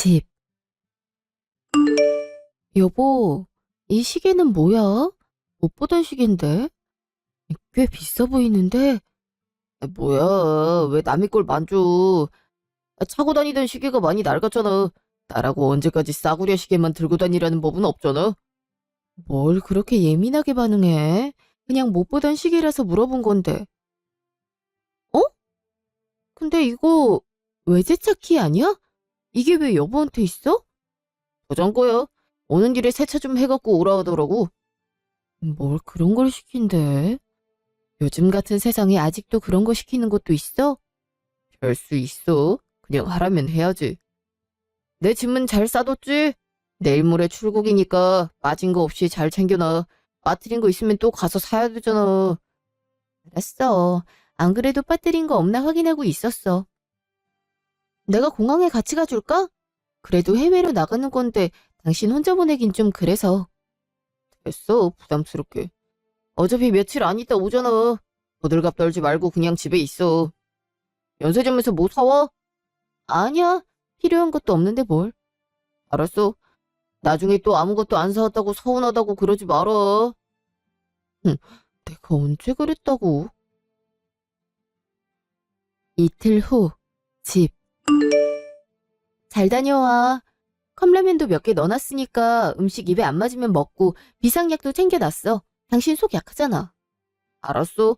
집. 여보, 이 시계는 뭐야? 못 보던 시계인데? 꽤 비싸 보이는데? 뭐야, 왜 남의 걸 만져? 차고 다니던 시계가 많이 낡았잖아. 나라고 언제까지 싸구려 시계만 들고 다니라는 법은 없잖아. 뭘 그렇게 예민하게 반응해? 그냥 못 보던 시계라서 물어본 건데. 어? 근데 이거 외제차 키 아니야? 이게 왜 여보한테 있어? 저장 거야. 오는 길에 세차 좀 해갖고 오라 하더라고. 뭘 그런 걸 시킨대? 요즘 같은 세상에 아직도 그런 거 시키는 것도 있어? 별 수 있어. 그냥 하라면 해야지. 내 짐은 잘 싸뒀지? 내일 모레 출국이니까 빠진 거 없이 잘 챙겨놔. 빠뜨린 거 있으면 또 가서 사야 되잖아. 알았어. 안 그래도 빠뜨린 거 없나 확인하고 있었어. 내가 공항에 같이 가줄까? 그래도 해외로 나가는 건데 당신 혼자 보내긴 좀 그래서. 됐어, 부담스럽게. 어차피 며칠 안 있다 오잖아. 호들갑 떨지 말고 그냥 집에 있어. 면세점에서 뭐 사와? 아니야. 필요한 것도 없는데 뭘. 알았어. 나중에 또 아무것도 안 사왔다고 서운하다고 그러지 말아. 응, 내가 언제 그랬다고. 이틀 후, 집. 잘 다녀와. 컵라면도 몇 개 넣어놨으니까 음식 입에 안 맞으면 먹고 비상약도 챙겨놨어. 당신 속 약하잖아. 알았어.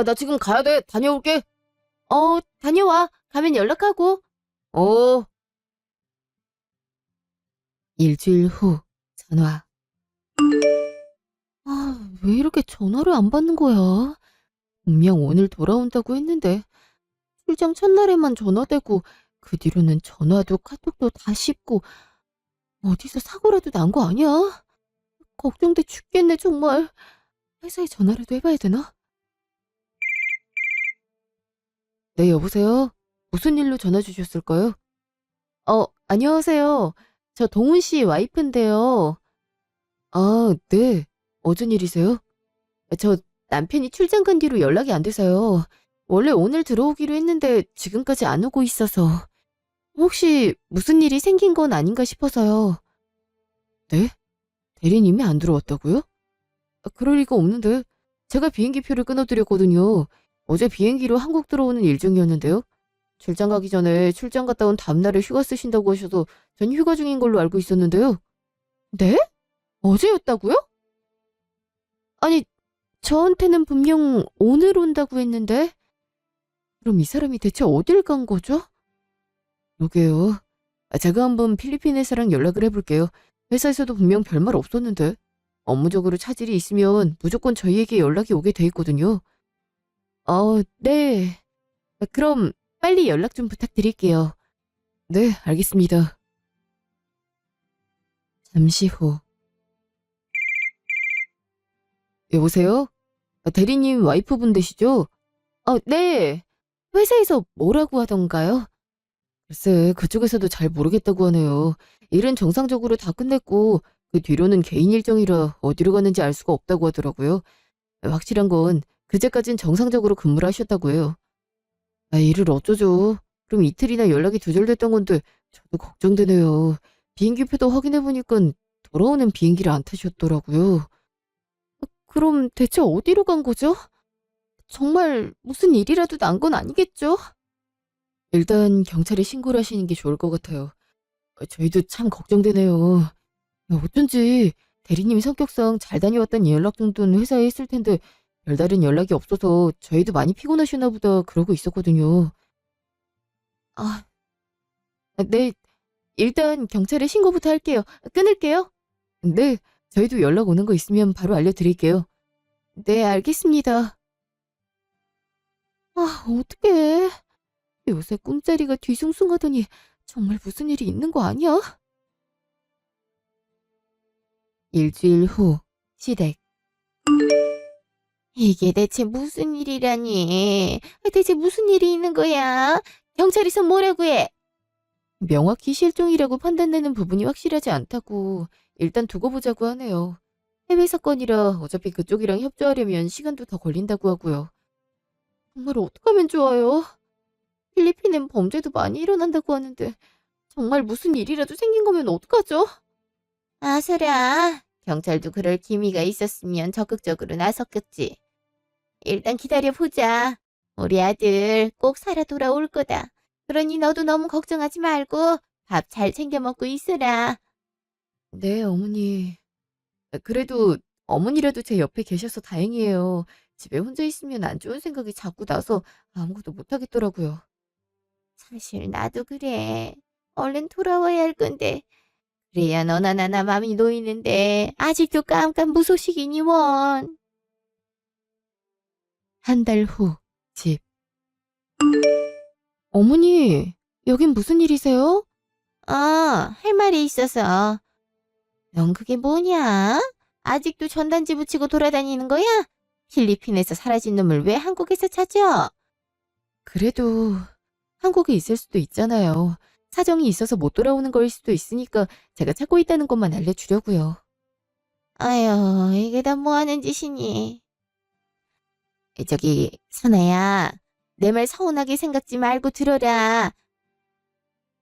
나 지금 가야 돼. 다녀올게. 다녀와. 가면 연락하고. 어. 일주일 후, 전화. 왜 이렇게 전화를 안 받는 거야? 분명 오늘 돌아온다고 했는데 출장 첫날에만 전화되고 그 뒤로는 전화도 카톡도 다 씹고 어디서 사고라도 난 거 아니야? 걱정돼 죽겠네 정말. 회사에 전화라도 해봐야 되나? 네, 여보세요? 무슨 일로 전화 주셨을까요? 안녕하세요. 저 동훈 씨 와이프인데요. 아, 네. 어쩐 일이세요? 저 남편이 출장 간 뒤로 연락이 안 돼서요. 원래 오늘 들어오기로 했는데 지금까지 안 오고 있어서 혹시 무슨 일이 생긴 건 아닌가 싶어서요. 네? 대리님이 안 들어왔다고요? 그럴 리가 없는데. 제가 비행기표를 끊어드렸거든요. 어제 비행기로 한국 들어오는 일정이었는데요. 출장 가기 전에 출장 갔다 온 다음날에 휴가 쓰신다고 하셔서 전 휴가 중인 걸로 알고 있었는데요. 네? 어제였다고요? 아니, 저한테는 분명 오늘 온다고 했는데. 그럼 이 사람이 대체 어딜 간 거죠? 그러게요. 제가 한번 필리핀 회사랑 연락을 해볼게요. 회사에서도 분명 별말 없었는데. 업무적으로 차질이 있으면 무조건 저희에게 연락이 오게 돼 있거든요. 네. 그럼 빨리 연락 좀 부탁드릴게요. 네, 알겠습니다. 잠시 후. 여보세요? 대리님 와이프분 되시죠? 네. 회사에서 뭐라고 하던가요? 글쎄, 그쪽에서도 잘 모르겠다고 하네요. 일은 정상적으로 다 끝냈고, 그 뒤로는 개인 일정이라 어디로 갔는지 알 수가 없다고 하더라고요. 확실한 건 그제까진 정상적으로 근무를 하셨다고 해요. 일을 어쩌죠? 그럼 이틀이나 연락이 두절됐던 건데, 저도 걱정되네요. 비행기표도 확인해보니까 돌아오는 비행기를 안 타셨더라고요. 그럼 대체 어디로 간 거죠? 정말 무슨 일이라도 난 건 아니겠죠? 일단 경찰에 신고를 하시는 게 좋을 것 같아요. 저희도 참 걱정되네요. 어쩐지 대리님 성격상 잘 다녀왔다는 연락 정도는 회사에 했을 텐데 별다른 연락이 없어서 저희도 많이 피곤하시나 보다 그러고 있었거든요. 아, 네. 일단 경찰에 신고부터 할게요. 끊을게요. 네. 저희도 연락 오는 거 있으면 바로 알려드릴게요. 네, 알겠습니다. 어떡해. 요새 꿈자리가 뒤숭숭하더니 정말 무슨 일이 있는 거 아니야? 일주일 후, 시댁. 이게 대체 무슨 일이라니? 대체 무슨 일이 있는 거야? 경찰에서 뭐라고 해? 명확히 실종이라고 판단되는 부분이 확실하지 않다고 일단 두고 보자고 하네요. 해외 사건이라 어차피 그쪽이랑 협조하려면 시간도 더 걸린다고 하고요. 정말 어떡하면 좋아요? 필리핀엔 범죄도 많이 일어난다고 하는데 정말 무슨 일이라도 생긴 거면 어떡하죠? 아서라. 경찰도 그럴 기미가 있었으면 적극적으로 나섰겠지. 일단 기다려보자. 우리 아들 꼭 살아 돌아올 거다. 그러니 너도 너무 걱정하지 말고 밥 잘 챙겨 먹고 있어라. 네, 어머니. 그래도 어머니라도 제 옆에 계셔서 다행이에요. 집에 혼자 있으면 안 좋은 생각이 자꾸 나서 아무것도 못 하겠더라고요. 사실 나도 그래. 얼른 돌아와야 할 건데. 그래야 너나 나나 맘이 놓이는데 아직도 깜깜 무소식이니 원. 한 달 후, 집. 어머니, 여긴 무슨 일이세요? 할 말이 있어서. 넌 그게 뭐냐? 아직도 전단지 붙이고 돌아다니는 거야? 필리핀에서 사라진 놈을 왜 한국에서 찾아? 그래도 한국에 있을 수도 있잖아요. 사정이 있어서 못 돌아오는 거일 수도 있으니까 제가 찾고 있다는 것만 알려주려고요. 아유, 이게 다 뭐 하는 짓이니? 저기, 선아야. 내 말 서운하게 생각지 말고 들어라.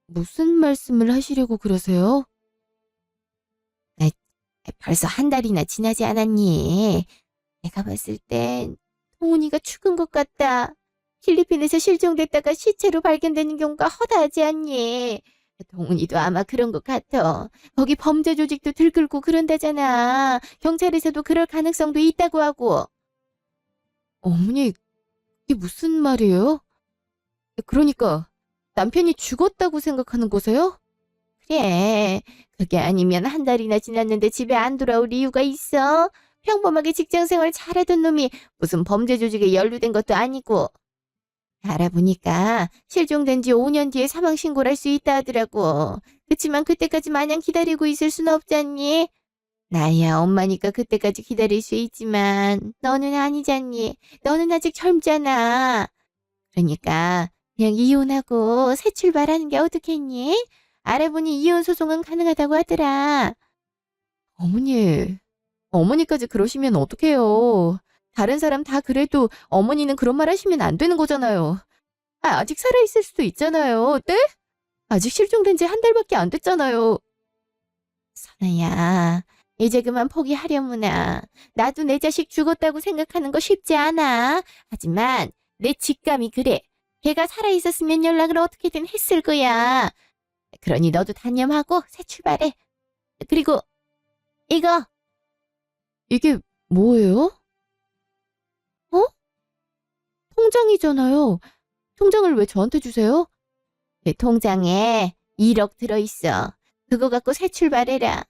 무슨 말씀을 하시려고 그러세요? 벌써 한 달이나 지나지 않았니? 내가 봤을 땐 동훈이가 죽은 것 같다. 필리핀에서 실종됐다가 시체로 발견되는 경우가 허다하지 않니? 동훈이도 아마 그런 것 같아. 거기 범죄 조직도 들끓고 그런다잖아. 경찰에서도 그럴 가능성도 있다고 하고. 어머니, 이게 무슨 말이에요? 그러니까 남편이 죽었다고 생각하는 거세요? 그래. 그게 아니면 한 달이나 지났는데 집에 안 돌아올 이유가 있어? 평범하게 직장 생활 잘하던 놈이 무슨 범죄 조직에 연루된 것도 아니고. 알아보니까 실종된 지 5년 뒤에 사망 신고를 할 수 있다 하더라고. 그치만 그때까지 마냥 기다리고 있을 순 없잖니? 나야 엄마니까 그때까지 기다릴 수 있지만 너는 아니잖니. 너는 아직 젊잖아. 그러니까 그냥 이혼하고 새 출발하는 게 어떻겠니? 알아보니 이혼 소송은 가능하다고 하더라. 어머니까지 그러시면 어떡해요. 다른 사람 다 그래도 어머니는 그런 말 하시면 안 되는 거잖아요. 아직 살아있을 수도 있잖아요. 네? 아직 실종된 지 한 달밖에 안 됐잖아요. 선아야, 이제 그만 포기하려무나. 나도 내 자식 죽었다고 생각하는 거 쉽지 않아. 하지만 내 직감이 그래. 걔가 살아있었으면 연락을 어떻게든 했을 거야. 그러니 너도 단념하고 새 출발해. 그리고 이거 이게 뭐예요? 어? 통장이잖아요. 통장을 왜 저한테 주세요? 내 통장에 1억 들어있어. 그거 갖고 새 출발해라.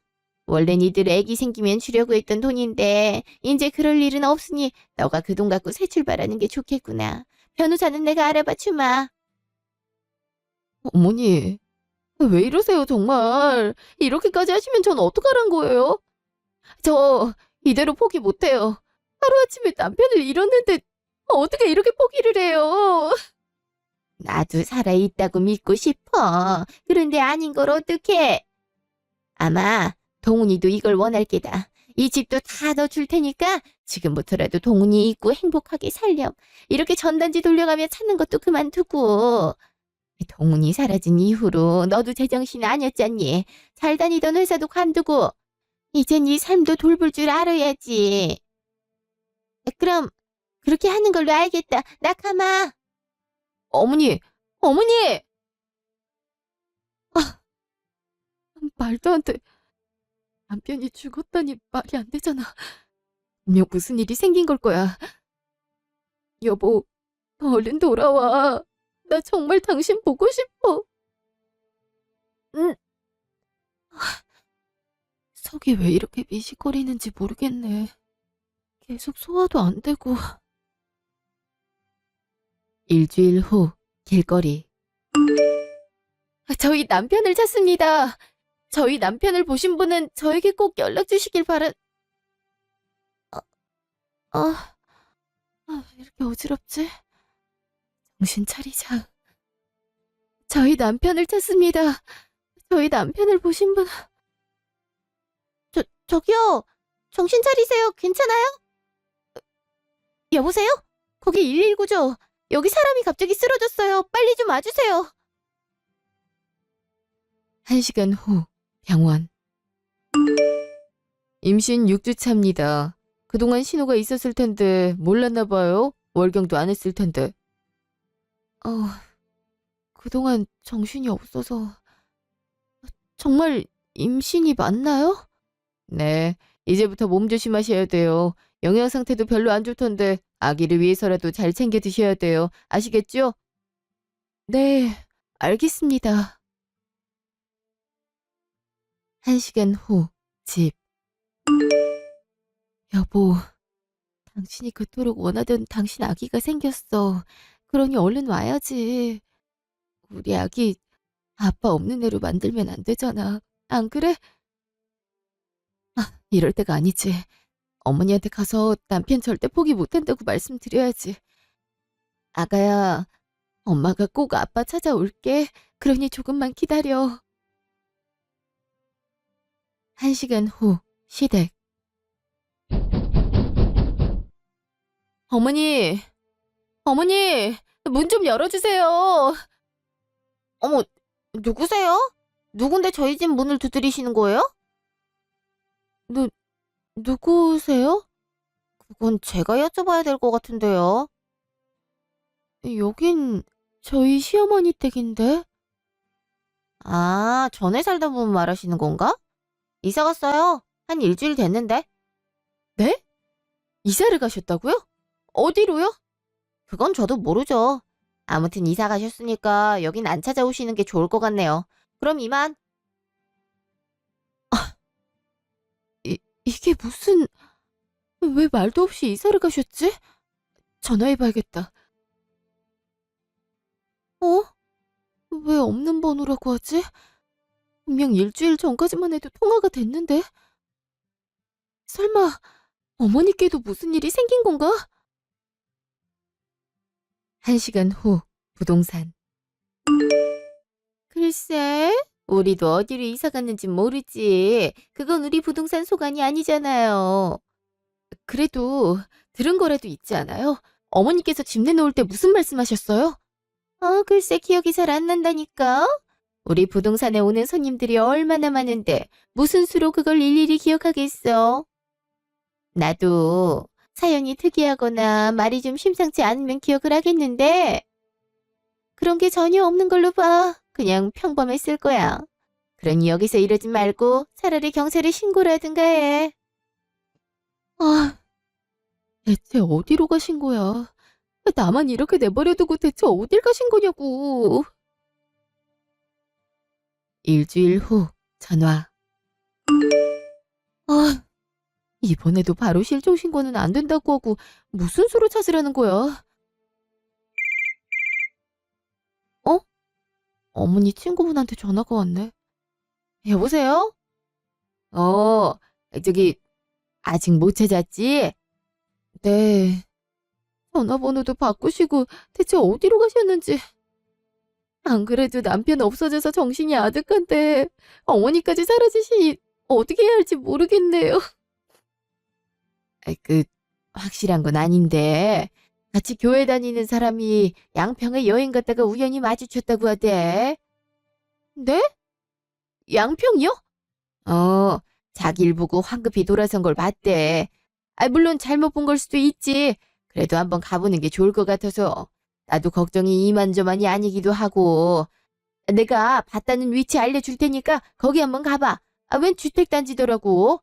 원래 니들 애기 생기면 주려고 했던 돈인데 이제 그럴 일은 없으니 너가 그 돈 갖고 새 출발하는 게 좋겠구나. 변호사는 내가 알아봐 주마. 어머니, 왜 이러세요, 정말. 이렇게까지 하시면 전 어떡하란 거예요? 저 이대로 포기 못해요. 하루아침에 남편을 잃었는데 어떻게 이렇게 포기를 해요? 나도 살아있다고 믿고 싶어. 그런데 아닌 걸 어떡해. 아마 동훈이도 이걸 원할 게다. 이 집도 다 너 줄 테니까 지금부터라도 동훈이 있고 행복하게 살렴. 이렇게 전단지 돌려가며 찾는 것도 그만두고. 동훈이 사라진 이후로 너도 제정신 아니었잖니. 잘 다니던 회사도 관두고. 이젠 네 삶도 돌볼 줄 알아야지. 그럼 그렇게 하는 걸로 알겠다. 나 가마. 어머니, 어머니! 말도 안 돼. 남편이 죽었다니 말이 안 되잖아. 분명 무슨 일이 생긴 걸 거야. 여보, 얼른 돌아와. 나 정말 당신 보고 싶어. 응. 속이 왜 이렇게 미식거리는지 모르겠네. 계속 소화도 안 되고. 일주일 후, 길거리. 저희 남편을 찾습니다. 저희 남편을 보신 분은 저에게 꼭 연락 주시길 왜 이렇게 어지럽지? 정신 차리자. 저희 남편을 찾습니다. 저희 남편을 보신 분. 저기요. 정신 차리세요. 괜찮아요? 여보세요? 거기 119죠? 여기 사람이 갑자기 쓰러졌어요. 빨리 좀 와주세요. 1시간 후 병원. 임신 6주 차입니다. 그동안 신호가 있었을 텐데 몰랐나 봐요. 월경도 안 했을 텐데. 그동안 정신이 없어서. 정말 임신이 맞나요? 네, 이제부터 몸 조심하셔야 돼요. 영양 상태도 별로 안 좋던데 아기를 위해서라도 잘 챙겨 드셔야 돼요. 아시겠죠? 네, 알겠습니다. 1시간 후 집. 여보, 당신이 그토록 원하던 당신 아기가 생겼어. 그러니 얼른 와야지. 우리 아기 아빠 없는 애로 만들면 안 되잖아. 안 그래? 이럴 때가 아니지. 어머니한테 가서 남편 절대 포기 못한다고 말씀드려야지. 아가야, 엄마가 꼭 아빠 찾아올게. 그러니 조금만 기다려. 1시간 후 시댁. 어머니, 어머니, 문 좀 열어주세요. 어머, 누구세요? 누군데 저희 집 문을 두드리시는 거예요? 누구세요? 그건 제가 여쭤봐야 될 것 같은데요. 여긴 저희 시어머니 댁인데. 아, 전에 살던 분 말하시는 건가? 이사 갔어요. 한 일주일 됐는데. 네? 이사를 가셨다고요? 어디로요? 그건 저도 모르죠. 아무튼 이사 가셨으니까 여긴 안 찾아오시는 게 좋을 것 같네요. 그럼 이만. 이게 무슨... 왜 말도 없이 이사를 가셨지? 전화해봐야겠다. 어? 왜 없는 번호라고 하지? 분명 일주일 전까지만 해도 통화가 됐는데. 설마 어머니께도 무슨 일이 생긴 건가? 1시간 후 부동산. 글쎄, 우리도 어디로 이사 갔는지 모르지. 그건 우리 부동산 소관이 아니잖아요. 그래도 들은 거라도 있지 않아요? 어머니께서 집 내놓을 때 무슨 말씀하셨어요? 글쎄 기억이 잘 안 난다니까. 우리 부동산에 오는 손님들이 얼마나 많은데 무슨 수로 그걸 일일이 기억하겠어. 나도 사연이 특이하거나 말이 좀 심상치 않으면 기억을 하겠는데 그런 게 전혀 없는 걸로 봐. 그냥 평범했을 거야. 그러니 여기서 이러지 말고 차라리 경찰에 신고를 하든가 해. 대체 어디로 가신 거야? 나만 이렇게 내버려두고 대체 어딜 가신 거냐고. 일주일 후 전화. 이번에도 바로 실종 신고는 안 된다고 하고 무슨 수로 찾으라는 거야? 어머니 친구분한테 전화가 왔네. 여보세요? 어, 저기 아직 못 찾았지? 네. 전화번호도 바꾸시고 대체 어디로 가셨는지. 안 그래도 남편 없어져서 정신이 아득한데 어머니까지 사라지시니 어떻게 해야 할지 모르겠네요. 확실한 건 아닌데 같이 교회 다니는 사람이 양평에 여행 갔다가 우연히 마주쳤다고 하대. 네? 양평이요? 자기를 보고 황급히 돌아선 걸 봤대. 물론 잘못 본 걸 수도 있지. 그래도 한번 가보는 게 좋을 것 같아서. 나도 걱정이 이만저만이 아니기도 하고. 내가 봤다는 위치 알려줄 테니까 거기 한번 가봐. 웬 주택단지더라고.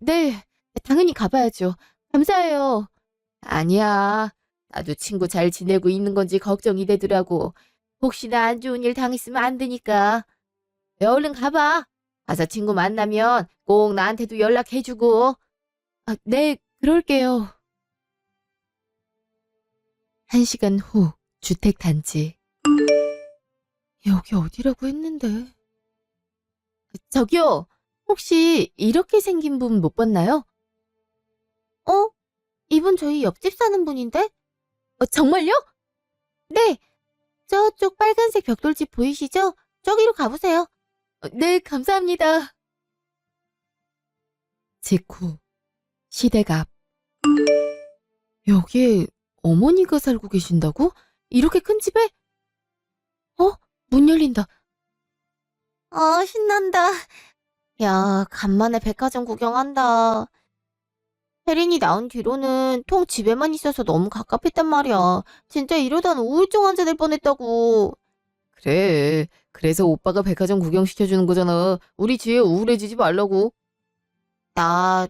네. 당연히 가봐야죠. 감사해요. 아니야. 나도 친구 잘 지내고 있는 건지 걱정이 되더라고. 혹시나 안 좋은 일 당했으면 안 되니까. 얼른 가봐. 가서 친구 만나면 꼭 나한테도 연락해주고. 네, 그럴게요. 1시간 후 주택단지. 여기 어디라고 했는데. 저기요, 혹시 이렇게 생긴 분 못 봤나요? 이분 저희 옆집 사는 분인데? 정말요? 네, 저쪽 빨간색 벽돌집 보이시죠? 저기로 가보세요. 네, 감사합니다. 직후 시댁 앞. 여기에 어머니가 살고 계신다고? 이렇게 큰 집에? 문 열린다. 신난다. 야, 간만에 백화점 구경한다. 혜린이 나온 뒤로는 통 집에만 있어서 너무 갑갑했단 말이야. 진짜 이러다는 우울증 환자 될 뻔했다고. 그래. 그래서 오빠가 백화점 구경시켜주는 거잖아. 우리 지혜 우울해지지 말라고. 나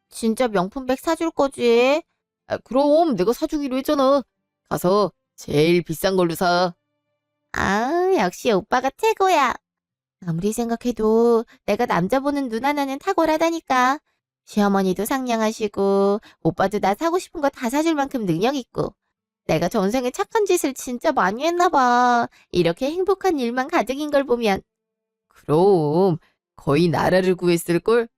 진짜 명품백 사줄 거지? 아, 그럼 내가 사주기로 했잖아. 가서 제일 비싼 걸로 사. 역시 오빠가 최고야. 아무리 생각해도 내가 남자 보는 눈 하나는 탁월하다니까. 시어머니도 상냥하시고 오빠도 나 사고 싶은 거 다 사줄 만큼 능력 있고. 내가 전생에 착한 짓을 진짜 많이 했나 봐. 이렇게 행복한 일만 가득인 걸 보면. 그럼 거의 나라를 구했을걸?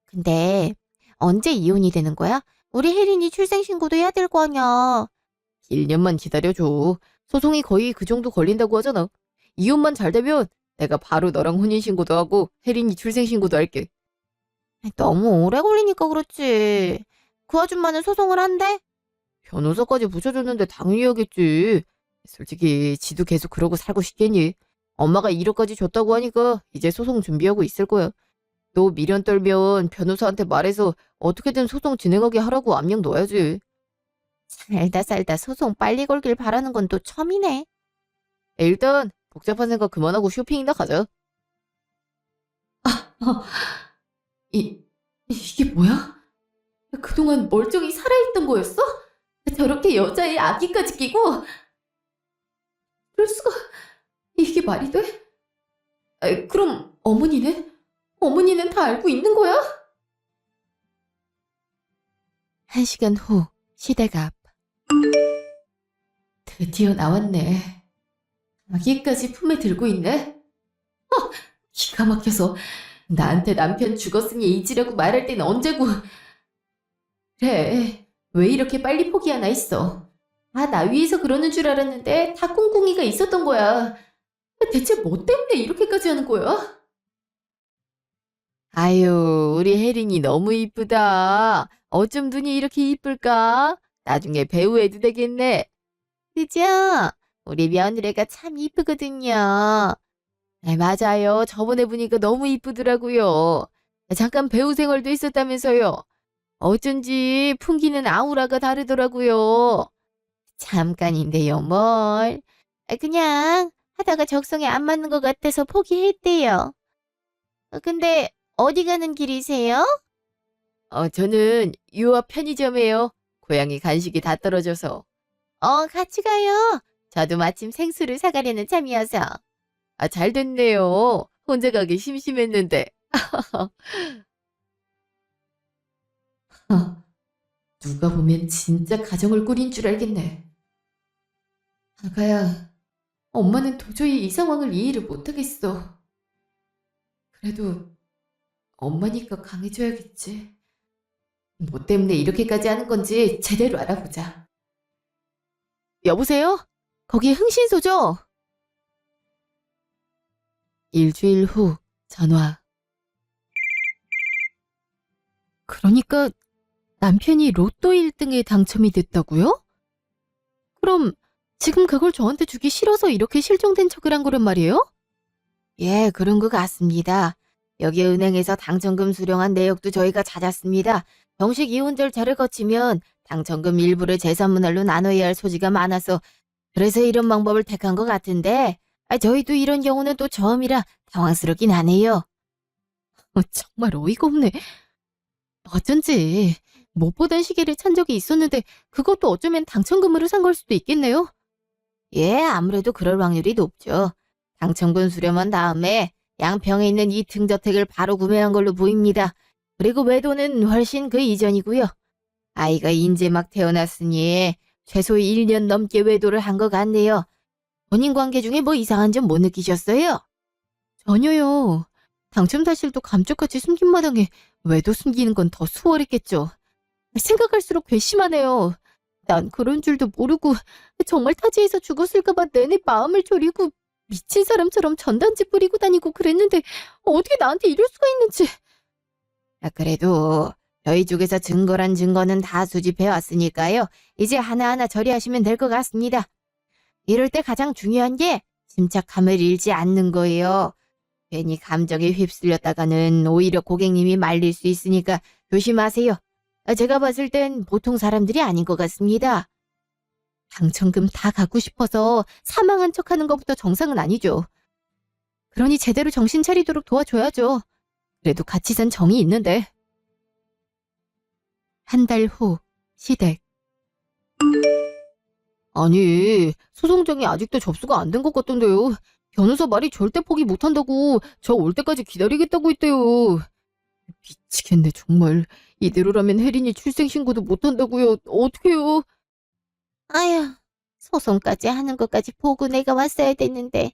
근데 언제 이혼이 되는 거야? 우리 혜린이 출생신고도 해야 될 거 아니야. 1년만 기다려줘. 소송이 거의 그 정도 걸린다고 하잖아. 이혼만 잘 되면 내가 바로 너랑 혼인신고도 하고 혜린이 출생신고도 할게. 너무 오래 걸리니까 그렇지. 그 아줌마는 소송을 한대? 변호사까지 붙여줬는데 당연히 하겠지. 솔직히 지도 계속 그러고 살고 싶겠니? 엄마가 1억까지 줬다고 하니까 이제 소송 준비하고 있을 거야. 너 미련 떨면 변호사한테 말해서 어떻게든 소송 진행하게 하라고 압력 넣어야지. 살다 살다 소송 빨리 걸길 바라는 건 또 처음이네. 일단 복잡한 생각 그만하고 쇼핑이나 가자. 이게 뭐야? 그동안 멀쩡히 살아있던 거였어? 저렇게 여자의 아기까지 끼고? 그럴 수가, 이게 말이 돼? 그럼 어머니는? 어머니는 다 알고 있는 거야? 1시간 후 시댁 앞. 드디어 나왔네. 아기까지 품에 들고 있네? 기가 막혀서 나한테 남편 죽었으니 잊으려고 말할 땐 언제고. 그래, 왜 이렇게 빨리 포기하나 했어. 나 위해서 그러는 줄 알았는데 다 꿍꿍이가 있었던 거야. 대체 뭐 때문에 이렇게까지 하는 거야? 아유, 우리 혜린이 너무 이쁘다. 어쩜 눈이 이렇게 이쁠까? 나중에 배우 해도 되겠네. 그죠? 우리 며느리가 참 이쁘거든요. 네, 맞아요. 저번에 보니까 너무 이쁘더라고요. 잠깐 배우 생활도 있었다면서요. 어쩐지 풍기는 아우라가 다르더라고요. 잠깐인데요, 뭘. 그냥 하다가 적성에 안 맞는 것 같아서 포기했대요. 근데 어디 가는 길이세요? 저는 유아 편의점에요. 고양이 간식이 다 떨어져서. 같이 가요. 저도 마침 생수를 사가려는 참이어서. 잘 됐네요. 혼자 가기 심심했는데. 누가 보면 진짜 가정을 꾸린 줄 알겠네. 아가야, 엄마는 도저히 이 상황을 이해를 못하겠어. 그래도 엄마니까 강해져야겠지. 뭐 때문에 이렇게까지 하는 건지 제대로 알아보자. 여보세요? 거기 흥신소죠? 일주일 후 전화. 그러니까 남편이 로또 1등에 당첨이 됐다고요? 그럼 지금 그걸 저한테 주기 싫어서 이렇게 실종된 척을 한 거란 말이에요? 예, 그런 것 같습니다. 여기 은행에서 당첨금 수령한 내역도 저희가 찾았습니다. 정식 이혼 절차를 거치면 당첨금 일부를 재산분할로 나눠야 할 소지가 많아서 그래서 이런 방법을 택한 것 같은데 저희도 이런 경우는 또 처음이라 당황스럽긴 하네요. 정말 어이가 없네. 어쩐지 못 보던 시계를 찬 적이 있었는데 그것도 어쩌면 당첨금으로 산 걸 수도 있겠네요. 예, 아무래도 그럴 확률이 높죠. 당첨금 수령한 다음에 양평에 있는 2층 저택을 바로 구매한 걸로 보입니다. 그리고 외도는 훨씬 그 이전이고요. 아이가 인제 막 태어났으니 최소 1년 넘게 외도를 한 것 같네요. 본인 관계 중에 뭐 이상한 점 못 느끼셨어요? 전혀요. 당첨 사실도 감쪽같이 숨긴 마당에 외도 숨기는 건 더 수월했겠죠. 생각할수록 괘씸하네요. 난 그런 줄도 모르고 정말 타지에서 죽었을까봐 내내 마음을 졸이고 미친 사람처럼 전단지 뿌리고 다니고 그랬는데 어떻게 나한테 이럴 수가 있는지. 그래도 저희 쪽에서 증거란 증거는 다 수집해 왔으니까요. 이제 하나하나 처리하시면 될 것 같습니다. 이럴 때 가장 중요한 게 침착함을 잃지 않는 거예요. 괜히 감정에 휩쓸렸다가는 오히려 고객님이 말릴 수 있으니까 조심하세요. 제가 봤을 땐 보통 사람들이 아닌 것 같습니다. 당첨금 다 갖고 싶어서 사망한 척하는 것부터 정상은 아니죠. 그러니 제대로 정신 차리도록 도와줘야죠. 그래도 같이 산 정이 있는데. 한 달 후, 시댁. 아니, 소송장이 아직도 접수가 안 된 것 같던데요. 변호사 말이 절대 포기 못한다고 저 올 때까지 기다리겠다고 했대요. 미치겠네 정말. 이대로라면 혜린이 출생신고도 못한다고요. 어떡해요. 아휴, 소송까지 하는 것까지 보고 내가 왔어야 됐는데.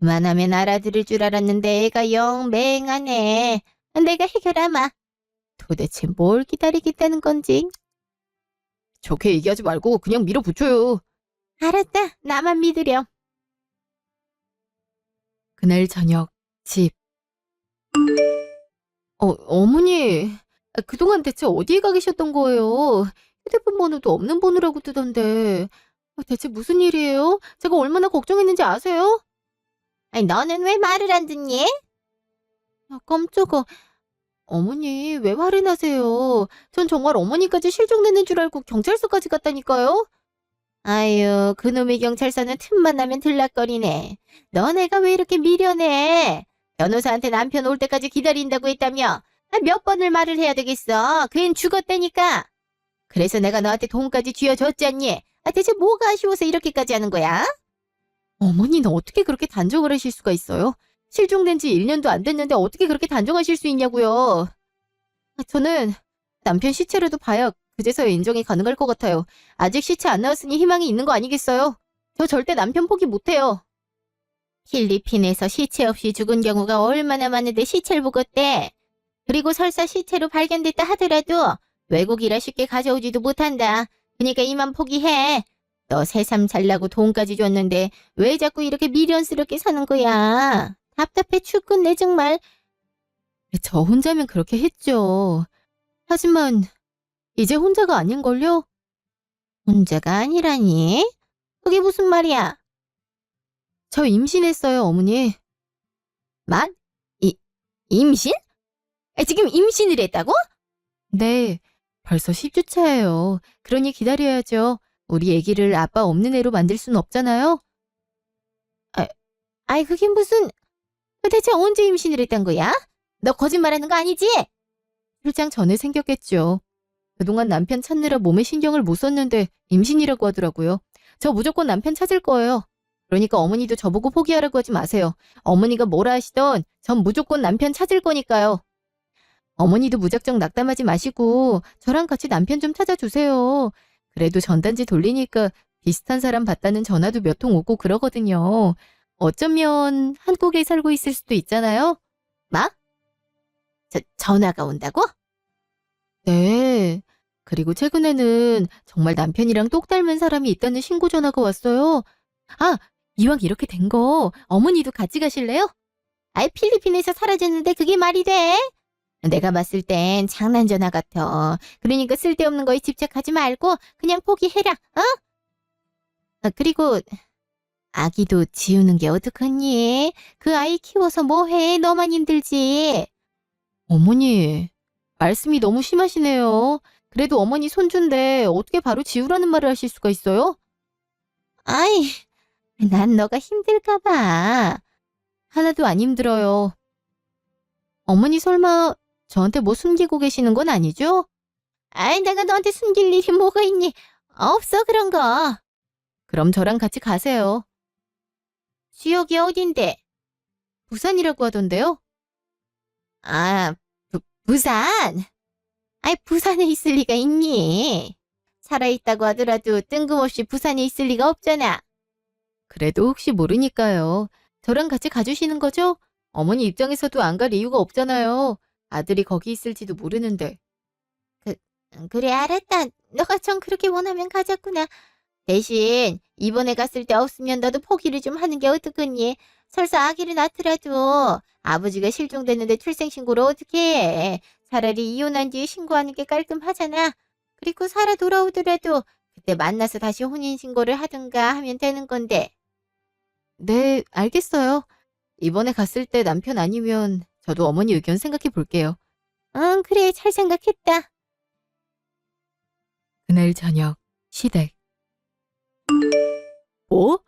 그만하면 알아들을 줄 알았는데 애가 영 맹하네. 내가 해결하마. 도대체 뭘 기다리겠다는 건지. 좋게 얘기하지 말고 그냥 밀어붙여요. 알았다. 나만 믿으렴. 그날 저녁, 집. 어머니. 그동안 대체 어디에 가 계셨던 거예요? 휴대폰 번호도 없는 번호라고 뜨던데. 대체 무슨 일이에요? 제가 얼마나 걱정했는지 아세요? 아니, 너는 왜 말을 안 듣니? 깜짝아. 어머니, 왜 화를 나세요? 전 정말 어머니까지 실종되는 줄 알고 경찰서까지 갔다니까요? 아유, 그놈의 경찰서는 틈만 나면 들락거리네. 너네가 왜 이렇게 미련해? 변호사한테 남편 올 때까지 기다린다고 했다며? 몇 번을 말을 해야 되겠어? 그 앤 죽었다니까. 그래서 내가 너한테 돈까지 쥐어줬잖니? 대체 뭐가 아쉬워서 이렇게까지 하는 거야? 어머니는 어떻게 그렇게 단정을 하실 수가 있어요? 실종된 지 1년도 안 됐는데 어떻게 그렇게 단정하실 수 있냐고요? 저는 남편 시체라도 봐야 그제서야 인정이 가능할 것 같아요. 아직 시체 안 나왔으니 희망이 있는 거 아니겠어요? 저 절대 남편 포기 못해요. 필리핀에서 시체 없이 죽은 경우가 얼마나 많은데 시체를 보고 어때? 그리고 설사 시체로 발견됐다 하더라도 외국이라 쉽게 가져오지도 못한다. 그러니까 이만 포기해. 너 새삼 잘나고 돈까지 줬는데 왜 자꾸 이렇게 미련스럽게 사는 거야? 답답해 죽겠네 정말. 저 혼자면 그렇게 했죠. 하지만 이제 혼자가 아닌걸요? 혼자가 아니라니? 그게 무슨 말이야? 저 임신했어요, 어머니. 만? 임신? 지금 임신을 했다고? 네, 벌써 10주 차예요. 그러니 기다려야죠. 우리 아기를 아빠 없는 애로 만들 순 없잖아요. 아이 그게 무슨... 대체 언제 임신을 했단 거야? 너 거짓말하는 거 아니지? 출장 전에 생겼겠죠. 그동안 남편 찾느라 몸에 신경을 못 썼는데 임신이라고 하더라고요. 저 무조건 남편 찾을 거예요. 그러니까 어머니도 저보고 포기하라고 하지 마세요. 어머니가 뭐라 하시던 전 무조건 남편 찾을 거니까요. 어머니도 무작정 낙담하지 마시고 저랑 같이 남편 좀 찾아주세요. 그래도 전단지 돌리니까 비슷한 사람 봤다는 전화도 몇 통 오고 그러거든요. 어쩌면 한국에 살고 있을 수도 있잖아요. 뭐? 전화가 온다고? 네. 그리고 최근에는 정말 남편이랑 똑 닮은 사람이 있다는 신고 전화가 왔어요. 아, 이왕 이렇게 된 거 어머니도 같이 가실래요? 아이 필리핀에서 사라졌는데 그게 말이 돼? 내가 봤을 땐 장난 전화 같아. 그러니까 쓸데없는 거에 집착하지 말고 그냥 포기해라. 어? 그리고 아기도 지우는 게 어떡하니? 그 아이 키워서 뭐해? 너만 힘들지. 어머니, 말씀이 너무 심하시네요. 그래도 어머니 손주인데 어떻게 바로 지우라는 말을 하실 수가 있어요? 아이, 난 너가 힘들까 봐. 하나도 안 힘들어요. 어머니 설마 저한테 뭐 숨기고 계시는 건 아니죠? 아이, 내가 너한테 숨길 일이 뭐가 있니? 없어, 그런 거. 그럼 저랑 같이 가세요. 지역이 어딘데? 부산이라고 하던데요? 아, 부산? 아이, 부산에 있을 리가 있니? 살아있다고 하더라도 뜬금없이 부산에 있을 리가 없잖아. 그래도 혹시 모르니까요. 저랑 같이 가주시는 거죠? 어머니 입장에서도 안 갈 이유가 없잖아요. 아들이 거기 있을지도 모르는데. 그래, 알았다. 너가 정 그렇게 원하면 가자꾸나. 대신 이번에 갔을 때 없으면 너도 포기를 좀 하는 게 어떻겠니? 설사 아기를 낳더라도 아버지가 실종됐는데 출생신고를 어떻게 해? 차라리 이혼한 뒤에 신고하는 게 깔끔하잖아. 그리고 살아 돌아오더라도 그때 만나서 다시 혼인신고를 하든가 하면 되는 건데. 네, 알겠어요. 이번에 갔을 때 남편 아니면 저도 어머니 의견 생각해 볼게요. 응, 그래, 잘 생각했다. 그날 저녁, 시댁. 뭐?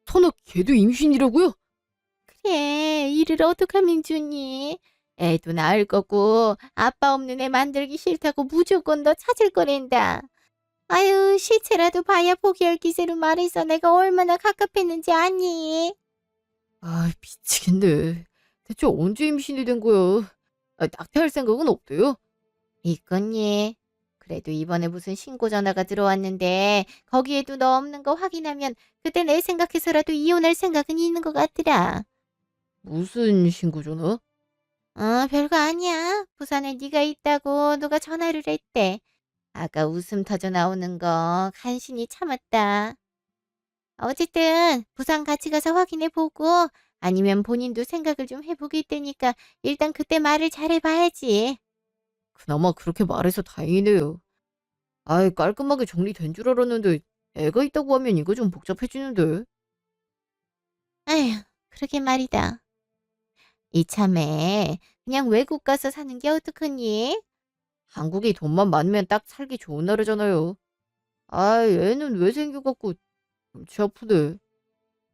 설마 걔도 임신이라고요? 그래, 이를 어떡하면 좋니? 애도 낳을 거고, 아빠 없는 애 만들기 싫다고 무조건 너 찾을 거랜다. 아유, 시체라도 봐야 포기할 기세로 말해서 내가 얼마나 갑갑했는지 아니? 아, 미치겠네. 대체 언제 임신이 된 거야? 아, 낙태할 생각은 없대요? 있겠니? 그래도 이번에 무슨 신고 전화가 들어왔는데 거기에도 너 없는 거 확인하면 그때 내 생각해서라도 이혼할 생각은 있는 것 같더라. 무슨 신고 전화? 별거 아니야. 부산에 네가 있다고 누가 전화를 했대. 아까 웃음 터져 나오는 거 간신히 참았다. 어쨌든 부산 같이 가서 확인해 보고 아니면 본인도 생각을 좀 해보겠다니까 일단 그때 말을 잘해봐야지. 그나마 그렇게 말해서 다행이네요. 아이, 깔끔하게 정리된 줄 알았는데 애가 있다고 하면 이거 좀 복잡해지는데. 아휴, 그러게 말이다. 이참에 그냥 외국 가서 사는 게 어떡하니? 한국이 돈만 많으면 딱 살기 좋은 나라잖아요. 아이, 애는 왜 생겨갖고 골치 아프네.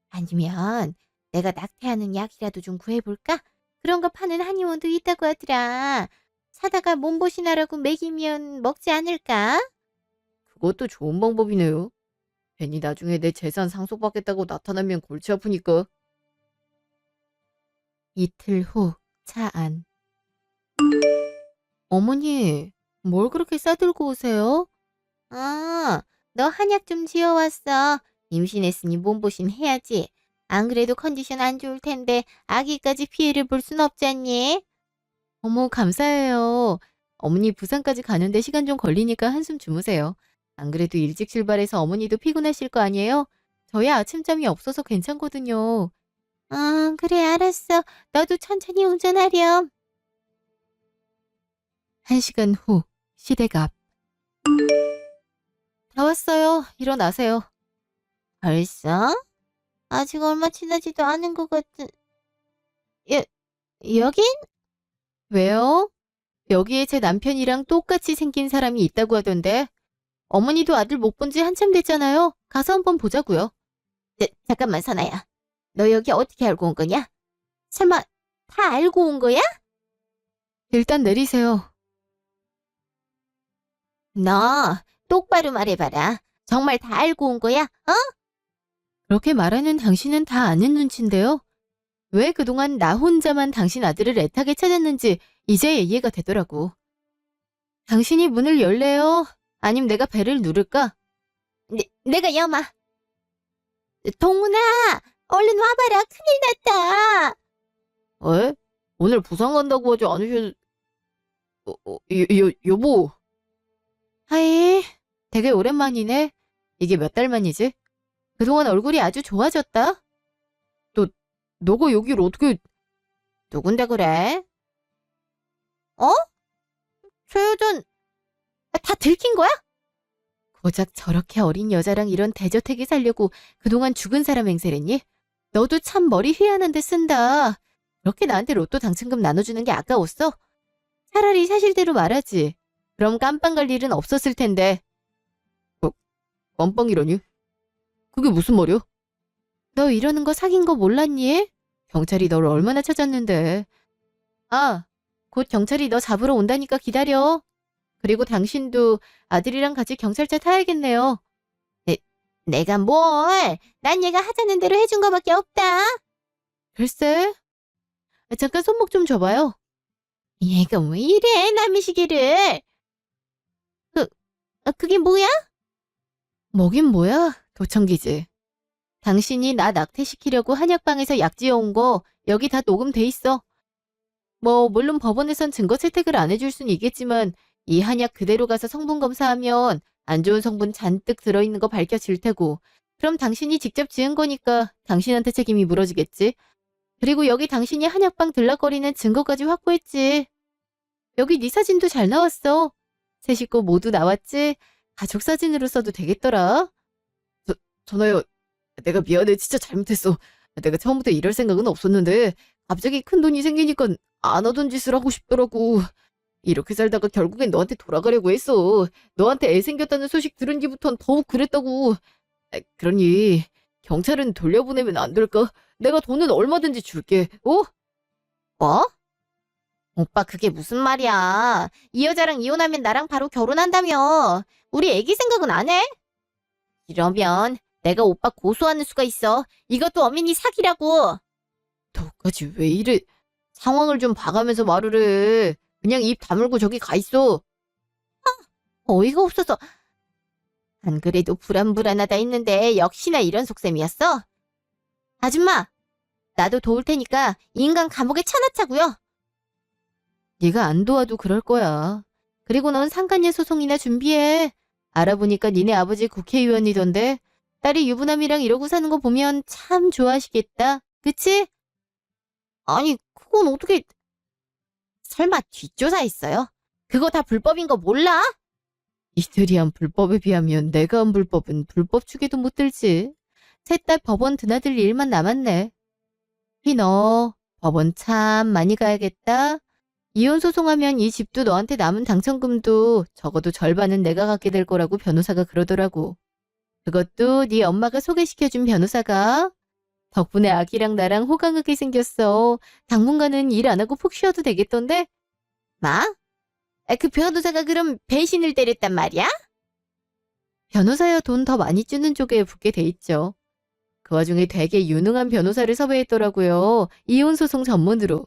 아니면 내가 낙태하는 약이라도 좀 구해볼까? 그런 거 파는 한의원도 있다고 하더라. 사다가 몸보신하라고 먹이면 먹지 않을까? 그것도 좋은 방법이네요. 괜히 나중에 내 재산 상속받겠다고 나타나면 골치 아프니까. 이틀 후, 차 안. 어머니, 뭘 그렇게 싸들고 오세요? 너 한약 좀 지어왔어. 임신했으니 몸보신 해야지. 안 그래도 컨디션 안 좋을 텐데 아기까지 피해를 볼 순 없잖니? 어머, 감사해요. 어머니 부산까지 가는데 시간 좀 걸리니까 한숨 주무세요. 안 그래도 일찍 출발해서 어머니도 피곤하실 거 아니에요? 저희 아침잠이 없어서 괜찮거든요. 그래, 알았어. 너도 천천히 운전하렴. 1시간 후, 시댁 앞. 다 왔어요. 일어나세요. 벌써? 아직 얼마 지나지도 않은 것 같은. 여, 여긴? 왜요? 여기에 제 남편이랑 똑같이 생긴 사람이 있다고 하던데. 어머니도 아들 못 본 지 한참 됐잖아요. 가서 한번 보자고요. 잠깐만, 선아야. 너 여기 어떻게 알고 온 거냐? 설마 다 알고 온 거야? 일단 내리세요. 너 똑바로 말해봐라. 정말 다 알고 온 거야? 어? 그렇게 말하는 당신은 다 아는 눈치인데요. 왜 그동안 나 혼자만 당신 아들을 애타게 찾았는지 이제 이해가 되더라고. 당신이 문을 열래요? 아님 내가 벨을 누를까? 내가 여마. 동훈아, 얼른 와봐라. 큰일 났다. 왜? 오늘 부산 간다고 하지 않으셨... 여보. 하이, 되게 오랜만이네. 이게 몇 달 만이지? 그동안 얼굴이 아주 좋아졌다. 너가 여길 어떻게... 누군데 그래? 어? 저 여잔 다 들킨 거야? 고작 저렇게 어린 여자랑 이런 대저택에 살려고 그동안 죽은 사람 행세랬니? 너도 참 머리 휘한한 데 쓴다. 그렇게 나한테 로또 당첨금 나눠주는 게 아까웠어? 차라리 사실대로 말하지. 그럼 깜빵 갈 일은 없었을 텐데. 깜빵이라니? 그게 무슨 말이야? 너 이러는 거 사귄 거 몰랐니? 경찰이 너를 얼마나 찾았는데. 아, 곧 경찰이 너 잡으러 온다니까 기다려. 그리고 당신도 아들이랑 같이 경찰차 타야겠네요. 내가 뭘? 난 얘가 하자는 대로 해준 거밖에 없다. 글쎄. 잠깐 손목 좀 줘봐요. 얘가 왜 이래, 남의 시계를. 그게 뭐야? 뭐긴 뭐야? 도청기지. 당신이 나 낙태시키려고 한약방에서 약 지어온 거 여기 다 녹음돼 있어. 뭐 물론 법원에선 증거 채택을 안 해줄 순 있겠지만 이 한약 그대로 가서 성분 검사하면 안 좋은 성분 잔뜩 들어있는 거 밝혀질 테고 그럼 당신이 직접 지은 거니까 당신한테 책임이 물어지겠지. 그리고 여기 당신이 한약방 들락거리는 증거까지 확보했지. 여기 네 사진도 잘 나왔어. 세 식구 모두 나왔지? 가족 사진으로 써도 되겠더라. 전화요. 내가 미안해. 진짜 잘못했어. 내가 처음부터 이럴 생각은 없었는데 갑자기 큰돈이 생기니까 안 하던 짓을 하고 싶더라고. 이렇게 살다가 결국엔 너한테 돌아가려고 했어. 너한테 애 생겼다는 소식 들은 뒤부턴 더욱 그랬다고. 그러니 경찰은 돌려보내면 안 될까? 내가 돈은 얼마든지 줄게. 어? 뭐? 오빠 그게 무슨 말이야. 이 여자랑 이혼하면 나랑 바로 결혼한다며. 우리 애기 생각은 안 해? 이러면 내가 오빠 고소하는 수가 있어. 이것도 엄연히 사기라고. 너까지 왜 이래? 상황을 좀 봐가면서 말을 해. 그냥 입 다물고 저기 가 있어. 어이가 없어서. 안 그래도 불안불안하다 했는데 역시나 이런 속셈이었어? 아줌마, 나도 도울 테니까 인간 감옥에 쳐넣자고요. 네가 안 도와도 그럴 거야. 그리고 넌 상간녀 소송이나 준비해. 알아보니까 니네 아버지 국회의원이던데 딸이 유부남이랑 이러고 사는 거 보면 참 좋아하시겠다. 그치? 아니, 그건 어떻게... 설마 뒷조사했어요? 그거 다 불법인 거 몰라? 이들이 한 불법에 비하면 내가 한 불법은 불법 축에도 못 들지. 셋 다 법원 드나들 일만 남았네. 너 법원 참 많이 가야겠다. 이혼 소송하면 이 집도 너한테 남은 당첨금도 적어도 절반은 내가 갖게 될 거라고 변호사가 그러더라고. 그것도 네 엄마가 소개시켜준 변호사가. 덕분에 아기랑 나랑 호강하게 생겼어. 당분간은 일 안 하고 푹 쉬어도 되겠던데? 마? 그 변호사가 그럼 배신을 때렸단 말이야? 변호사야 돈 더 많이 주는 쪽에 붙게 돼 있죠. 그 와중에 되게 유능한 변호사를 섭외했더라고요. 이혼 소송 전문으로.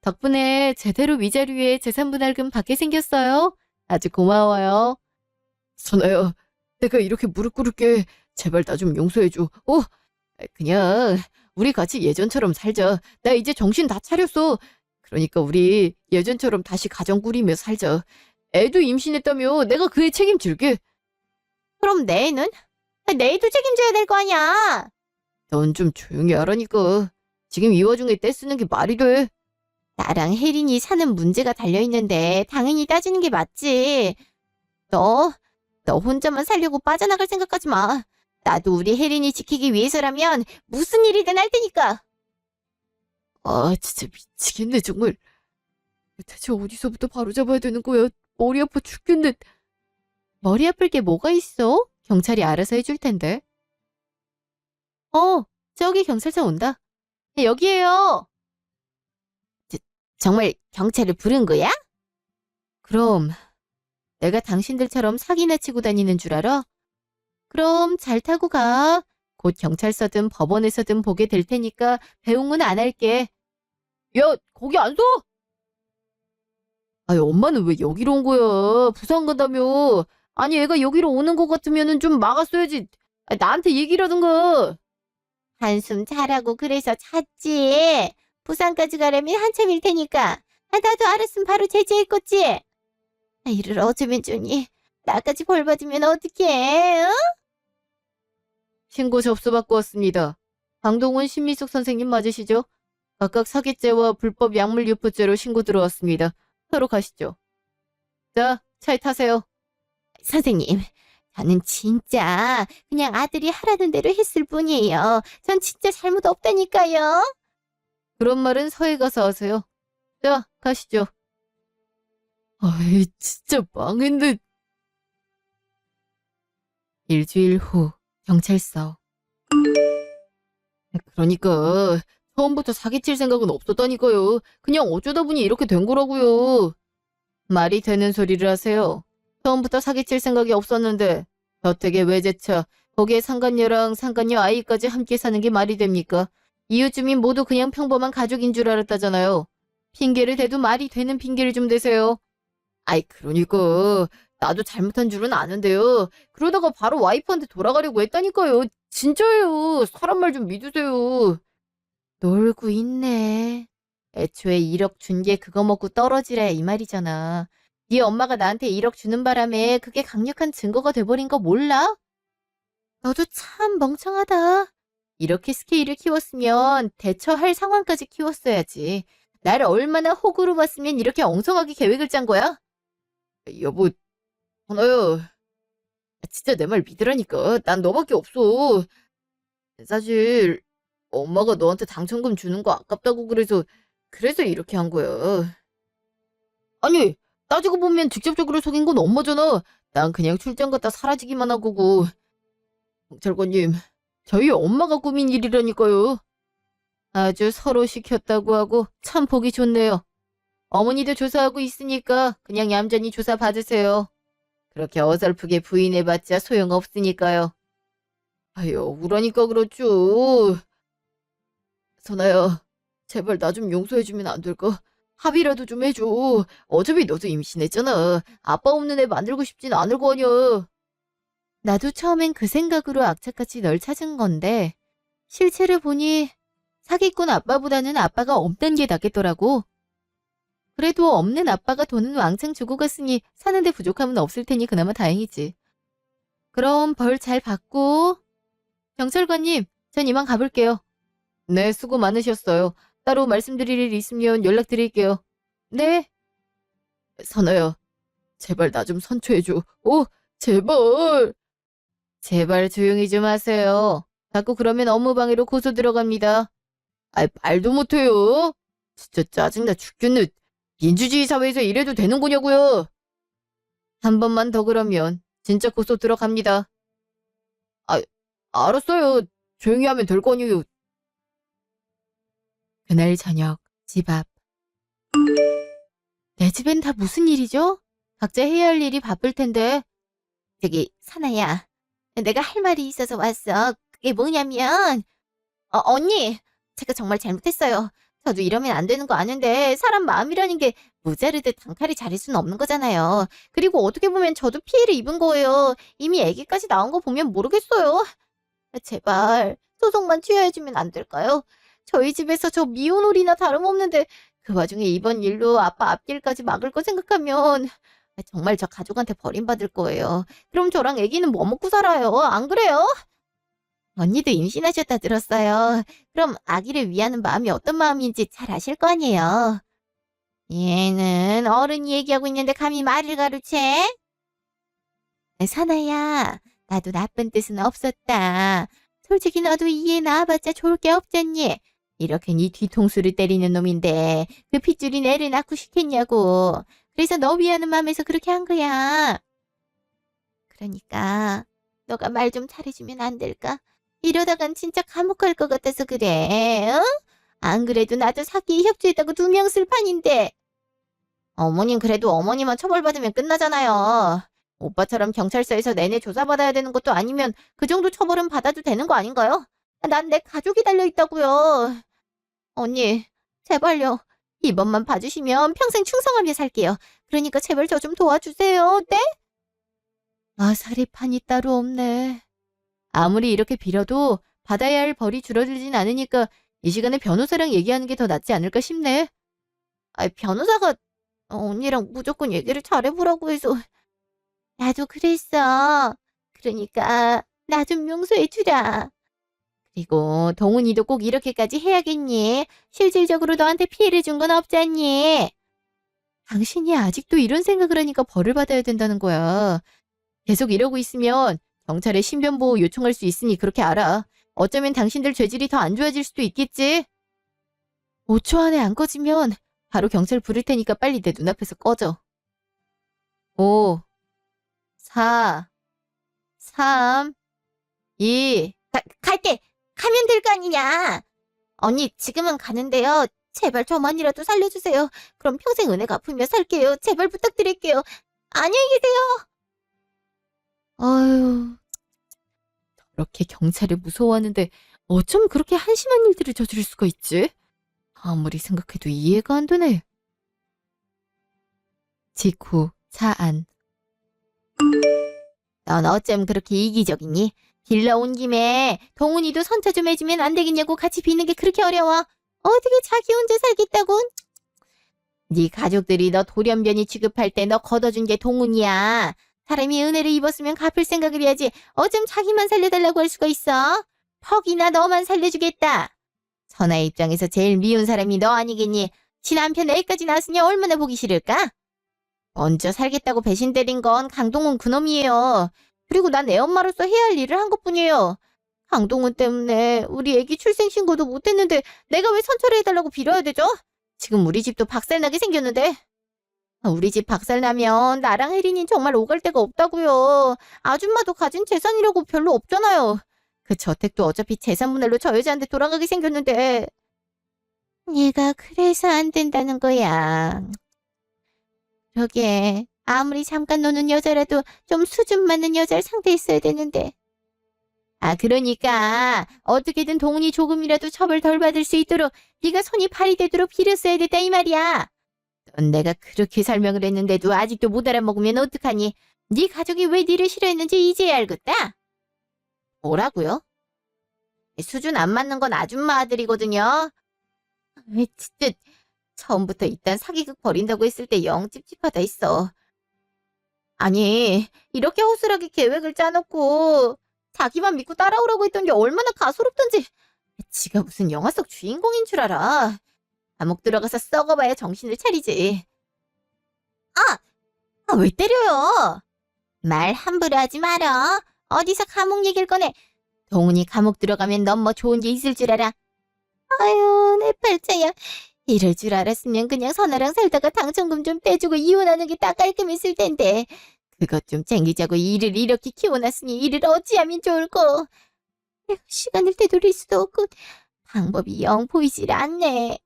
덕분에 제대로 위자료에 재산분할금 받게 생겼어요. 아주 고마워요. 선아야, 내가 이렇게 무릎 꿇을게. 제발 나 좀 용서해줘. 그냥 우리 같이 예전처럼 살자. 나 이제 정신 다 차렸어. 그러니까 우리 예전처럼 다시 가정 꾸리며 살자. 애도 임신했다며 내가 그 애 책임질게. 그럼 내 애는? 내 애도 책임져야 될 거 아니야. 넌 좀 조용히 하라니까. 지금 이 와중에 떼쓰는 게 말이 돼? 나랑 혜린이 사는 문제가 달려있는데 당연히 따지는 게 맞지. 너 혼자만 살려고 빠져나갈 생각하지 마. 나도 우리 혜린이 지키기 위해서라면 무슨 일이든 할 테니까. 아, 진짜 미치겠네, 정말. 대체 어디서부터 바로잡아야 되는 거야? 머리 아파 죽겠네. 머리 아플 게 뭐가 있어? 경찰이 알아서 해줄 텐데. 저기 경찰차 온다. 여기에요. 정말 경찰을 부른 거야? 그럼 내가 당신들처럼 사기나 치고 다니는 줄 알아? 그럼 잘 타고 가. 곧 경찰서든 법원에서든 보게 될 테니까 배웅은 안 할게. 야, 거기 안 서! 아니, 엄마는 왜 여기로 온 거야? 부산 간다며. 아니, 애가 여기로 오는 것 같으면은 좀 막았어야지. 나한테 얘기라든가. 한숨 자라고 그래서 잤지. 부산까지 가려면 한참일 테니까. 나도 알았으면 바로 제지했겠지. 이를 어쩌면 좋니? 나까지 벌 받으면 어떡해? 어? 신고 접수 받고 왔습니다. 강동원 신미숙 선생님 맞으시죠? 각각 사기죄와 불법 약물 유포죄로 신고 들어왔습니다. 서로 가시죠. 자, 차에 타세요. 선생님, 저는 진짜 그냥 아들이 하라는 대로 했을 뿐이에요. 전 진짜 잘못 없다니까요. 그런 말은 서해 가서 하세요. 자, 가시죠. 아이, 진짜 망했네. 일주일 후, 경찰서. 그러니까 처음부터 사기칠 생각은 없었다니까요. 그냥 어쩌다 보니 이렇게 된 거라고요. 말이 되는 소리를 하세요. 처음부터 사기칠 생각이 없었는데 저택에 외제차, 거기에 상간녀랑 상간녀 아이까지 함께 사는 게 말이 됩니까? 이웃 주민 모두 그냥 평범한 가족인 줄 알았다잖아요. 핑계를 대도 말이 되는 핑계를 좀 대세요. 아이, 그러니까 나도 잘못한 줄은 아는데요. 그러다가 바로 와이프한테 돌아가려고 했다니까요. 진짜예요. 사람 말 좀 믿으세요. 놀고 있네. 애초에 1억 준 게 그거 먹고 떨어지라 이 말이잖아. 네 엄마가 나한테 1억 주는 바람에 그게 강력한 증거가 돼버린 거 몰라? 너도 참 멍청하다. 이렇게 스케일을 키웠으면 대처할 상황까지 키웠어야지. 나를 얼마나 호구로 봤으면 이렇게 엉성하게 계획을 짠 거야? 여보, 하나야. 진짜 내 말 믿으라니까. 난 너밖에 없어. 사실 엄마가 너한테 당첨금 주는 거 아깝다고 그래서 이렇게 한 거야. 아니, 따지고 보면 직접적으로 속인 건 엄마잖아. 난 그냥 출장 갔다 사라지기만 한 거고. 경찰관님, 저희 엄마가 꾸민 일이라니까요. 아주 서로 시켰다고 하고 참 보기 좋네요. 어머니도 조사하고 있으니까 그냥 얌전히 조사 받으세요. 그렇게 어설프게 부인해봤자 소용없으니까요. 아유, 억울하니까 그렇죠. 선아야, 제발 나 좀 용서해주면 안 될까? 합의라도 좀 해줘. 어차피 너도 임신했잖아. 아빠 없는 애 만들고 싶진 않을 거 아니야. 나도 처음엔 그 생각으로 악착같이 널 찾은 건데 실체를 보니 사기꾼 아빠보다는 아빠가 없는 게 낫겠더라고. 그래도 없는 아빠가 돈은 왕창 주고 갔으니 사는데 부족함은 없을 테니 그나마 다행이지. 그럼 벌 잘 받고. 경찰관님, 전 이만 가볼게요. 네, 수고 많으셨어요. 따로 말씀드릴 일 있으면 연락드릴게요. 네. 선아야, 제발 나 좀 선처해줘. 오, 제발. 제발 조용히 좀 하세요. 자꾸 그러면 업무방해로 고소 들어갑니다. 아이, 말도 못해요. 진짜 짜증나 죽겠네. 민주주의 사회에서 이래도 되는 거냐고요. 한 번만 더 그러면 진짜 고소 들어갑니다. 아, 알았어요. 조용히 하면 될 거 아니에요. 그날 저녁 집 앞. 내 집엔 다 무슨 일이죠? 각자 해야 할 일이 바쁠 텐데. 저기, 사나야. 내가 할 말이 있어서 왔어. 그게 뭐냐면, 언니, 제가 정말 잘못했어요. 저도 이러면 안 되는 거 아는데 사람 마음이라는 게 무자르듯 단칼에 잘할 수는 없는 거잖아요. 그리고 어떻게 보면 저도 피해를 입은 거예요. 이미 아기까지 나온 거 보면 모르겠어요. 제발 소송만 취하해주면 안 될까요? 저희 집에서 저 미혼홀이나 다름없는데 그 와중에 이번 일로 아빠 앞길까지 막을 거 생각하면 정말 저 가족한테 버림받을 거예요. 그럼 저랑 아기는 뭐 먹고 살아요? 안 그래요? 언니도 임신하셨다 들었어요. 그럼 아기를 위하는 마음이 어떤 마음인지 잘 아실 거 아니에요. 얘는 어른이 얘기하고 있는데 감히 말을 가로채? 사나야, 나도 나쁜 뜻은 없었다. 솔직히 너도 이해 나와봤자 좋을 게 없잖니. 이렇게 네 뒤통수를 때리는 놈인데 그 핏줄인 애를 낳고 싶겠냐고. 그래서 너 위하는 마음에서 그렇게 한 거야. 그러니까 너가 말 좀 잘해주면 안 될까? 이러다간 진짜 감옥 갈 것 같아서 그래. 어? 안 그래도 나도 사기에 협조했다고 2명 쓸 판인데. 어머님 그래도 어머니만 처벌받으면 끝나잖아요. 오빠처럼 경찰서에서 내내 조사받아야 되는 것도 아니면 그 정도 처벌은 받아도 되는 거 아닌가요? 난 내 가족이 달려있다고요. 언니, 제발요. 이번만 봐주시면 평생 충성하며 살게요. 그러니까 제발 저 좀 도와주세요. 네? 아, 사리판이 따로 없네. 아무리 이렇게 빌어도 받아야 할 벌이 줄어들진 않으니까 이 시간에 변호사랑 얘기하는 게 더 낫지 않을까 싶네. 아, 변호사가 언니랑 무조건 얘기를 잘해보라고 해서. 나도 그랬어. 그러니까 나 좀 용서해주라. 그리고 동훈이도 꼭 이렇게까지 해야겠니? 실질적으로 너한테 피해를 준 건 없잖니? 당신이 아직도 이런 생각을 하니까 벌을 받아야 된다는 거야. 계속 이러고 있으면 경찰에 신변보호 요청할 수 있으니 그렇게 알아. 어쩌면 당신들 죄질이 더 안 좋아질 수도 있겠지? 5초 안에 안 꺼지면 바로 경찰 부를 테니까 빨리 내 눈앞에서 꺼져. 5, 4, 3, 2. 갈게. 가면 될 거 아니냐. 언니 지금은 가는데요. 제발 저만이라도 살려주세요. 그럼 평생 은혜 갚으며 살게요. 제발 부탁드릴게요. 안녕히 계세요. 아유, 저렇게 경찰을 무서워하는데 어쩜 그렇게 한심한 일들을 저지를 수가 있지? 아무리 생각해도 이해가 안 되네. 직후 차 안. 넌 어쩜 그렇게 이기적이니? 길러 온 김에 동훈이도 선처 좀 해주면 안 되겠냐고 같이 비는 게 그렇게 어려워. 어떻게 자기 혼자 살겠다고? 네 가족들이 너 돌연변이 취급할 때 너 걷어준 게 동훈이야. 사람이 은혜를 입었으면 갚을 생각을 해야지. 어쩜 자기만 살려달라고 할 수가 있어? 퍽이나 너만 살려주겠다. 선아의 입장에서 제일 미운 사람이 너 아니겠니? 지 남편 애까지 낳았으니 얼마나 보기 싫을까? 먼저 살겠다고 배신 때린 건 강동훈 그놈이에요. 그리고 난 애 엄마로서 해야 할 일을 한 것뿐이에요. 강동원 때문에 우리 애기 출생신고도 못했는데 내가 왜 선처를 해달라고 빌어야 되죠? 지금 우리 집도 박살나게 생겼는데. 우리 집 박살나면 나랑 혜린이는 정말 오갈 데가 없다고요. 아줌마도 가진 재산이라고 별로 없잖아요. 그 저택도 어차피 재산 분할로 저 여자한테 돌아가게 생겼는데. 얘가 그래서 안 된다는 거야. 저게 아무리 잠깐 노는 여자라도 좀 수준 맞는 여자를 상대했어야 되는데. 그러니까 어떻게든 동훈이 조금이라도 처벌 덜 받을 수 있도록 네가 손이 발이 되도록 빌었어야 됐다 이 말이야. 넌 내가 그렇게 설명을 했는데도 아직도 못 알아먹으면 어떡하니? 네 가족이 왜 네를 싫어했는지 이제야 알겠다. 뭐라고요? 수준 안 맞는 건 아줌마 아들이거든요. 왜 진짜 처음부터 일단 사기극 벌인다고 했을 때 영 찝찝하다 했어. 아니, 이렇게 허술하게 계획을 짜놓고 자기만 믿고 따라오라고 했던 게 얼마나 가소롭던지. 지가 무슨 영화 속 주인공인 줄 알아. 감옥 들어가서 썩어봐야 정신을 차리지. 왜 때려요? 말 함부로 하지 마라. 어디서 감옥 얘기를 꺼내. 동훈이 감옥 들어가면 넌 뭐 좋은 게 있을 줄 알아. 아유, 내 팔자야. 이럴 줄 알았으면 그냥 선아랑 살다가 당첨금 좀 떼주고 이혼하는 게 딱 깔끔했을 텐데. 그것 좀 챙기자고 일을 이렇게 키워놨으니 일을 어찌하면 좋을꼬. 시간을 되돌릴 수도 없고 방법이 영 보이질 않네.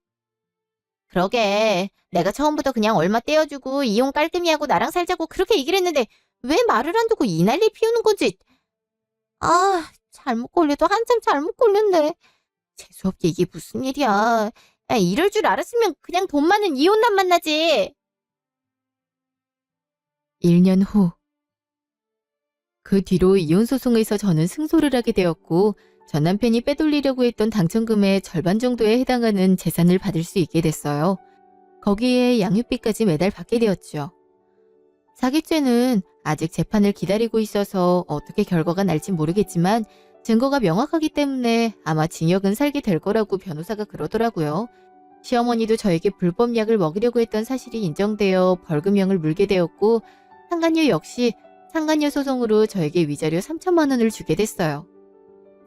그러게 내가 처음부터 그냥 얼마 떼어주고 이혼 깔끔히 하고 나랑 살자고 그렇게 얘기를 했는데 왜 말을 안 듣고 이 난리 피우는 거지? 잘못 걸려도 한참 잘못 걸렸네. 재수없게 이게 무슨 일이야. 이럴 줄 알았으면 그냥 돈 많은 이혼남 만나지. 1년 후. 그 뒤로 이혼소송에서 저는 승소를 하게 되었고 전 남편이 빼돌리려고 했던 당첨금의 절반 정도에 해당하는 재산을 받을 수 있게 됐어요. 거기에 양육비까지 매달 받게 되었죠. 사기죄는 아직 재판을 기다리고 있어서 어떻게 결과가 날지 모르겠지만 증거가 명확하기 때문에 아마 징역은 살게 될 거라고 변호사가 그러더라고요. 시어머니도 저에게 불법 약을 먹이려고 했던 사실이 인정되어 벌금형을 물게 되었고 상간녀 역시 상간녀 소송으로 저에게 위자료 3천만 원을 주게 됐어요.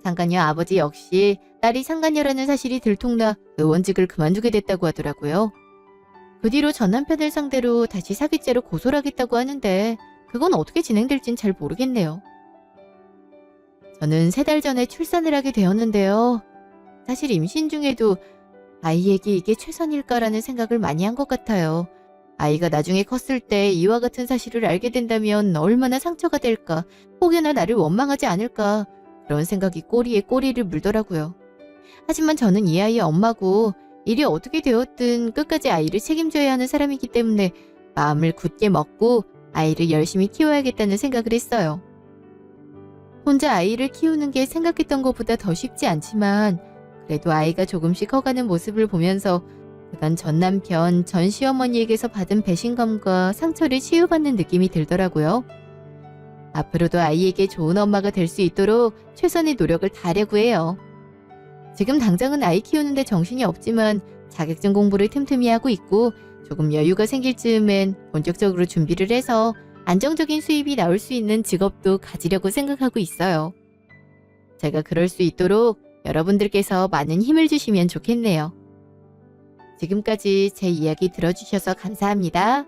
상간녀 아버지 역시 딸이 상간녀라는 사실이 들통나 의원직을 그만두게 됐다고 하더라고요. 그 뒤로 전 남편을 상대로 다시 사기죄로 고소를 하겠다고 하는데 그건 어떻게 진행될진 잘 모르겠네요. 저는 3달 전에 출산을 하게 되었는데요. 사실 임신 중에도 아이에게 이게 최선일까라는 생각을 많이 한 것 같아요. 아이가 나중에 컸을 때 이와 같은 사실을 알게 된다면 얼마나 상처가 될까, 혹여나 나를 원망하지 않을까, 그런 생각이 꼬리에 꼬리를 물더라고요. 하지만 저는 이 아이의 엄마고 일이 어떻게 되었든 끝까지 아이를 책임져야 하는 사람이기 때문에 마음을 굳게 먹고 아이를 열심히 키워야겠다는 생각을 했어요. 혼자 아이를 키우는 게 생각했던 것보다 더 쉽지 않지만 그래도 아이가 조금씩 커가는 모습을 보면서 그간 전 남편, 전 시어머니에게서 받은 배신감과 상처를 치유받는 느낌이 들더라고요. 앞으로도 아이에게 좋은 엄마가 될 수 있도록 최선의 노력을 다하려고 해요. 지금 당장은 아이 키우는데 정신이 없지만 자격증 공부를 틈틈이 하고 있고 조금 여유가 생길 즈음엔 본격적으로 준비를 해서 안정적인 수입이 나올 수 있는 직업도 가지려고 생각하고 있어요. 제가 그럴 수 있도록 여러분들께서 많은 힘을 주시면 좋겠네요. 지금까지 제 이야기 들어주셔서 감사합니다.